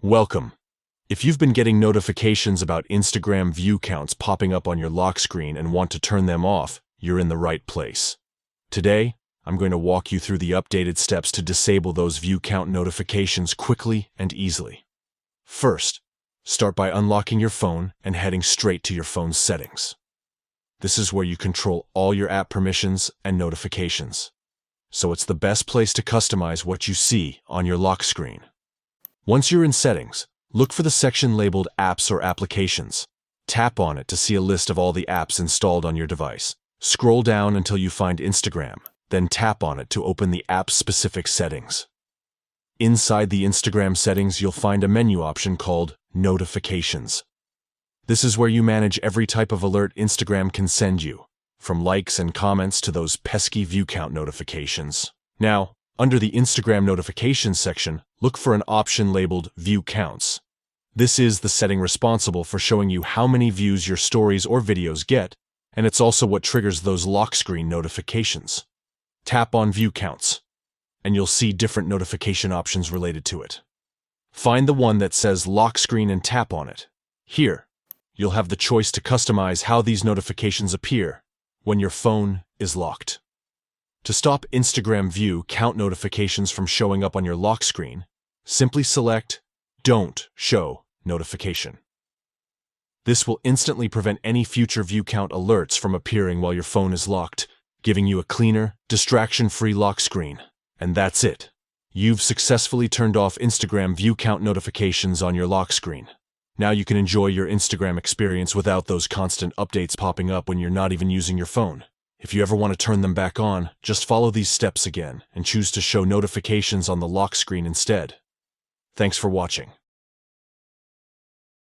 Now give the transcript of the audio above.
Welcome. If you've been getting notifications about Instagram view counts popping up on your lock screen and want to turn them off, you're in the right place. Today, I'm going to walk you through the updated steps to disable those view count notifications quickly and easily. First, start by unlocking your phone and heading straight to your phone's settings. This is where you control all your app permissions and notifications. So it's the best place to customize what you see on your lock screen. Once you're in Settings, look for the section labeled Apps or Applications. Tap on it to see a list of all the apps installed on your device. Scroll down until you find Instagram, then tap on it to open the app-specific settings. Inside the Instagram settings, you'll find a menu option called Notifications. This is where you manage every type of alert Instagram can send you, from likes and comments to those pesky view count notifications. Now, under the Instagram Notifications section, look for an option labeled View Counts. This is the setting responsible for showing you how many views your stories or videos get, and it's also what triggers those lock screen notifications. Tap on View Counts, and you'll see different notification options related to it. Find the one that says Lock Screen and tap on it. Here, you'll have the choice to customize how these notifications appear when your phone is locked. To stop Instagram view count notifications from showing up on your lock screen, simply select Don't Show Notification. This will instantly prevent any future view count alerts from appearing while your phone is locked, giving you a cleaner, distraction-free lock screen. And that's it. You've successfully turned off Instagram view count notifications on your lock screen. Now you can enjoy your Instagram experience without those constant updates popping up when you're not even using your phone. If you ever want to turn them back on, just follow these steps again and choose to show notifications on the lock screen instead. Thanks for watching.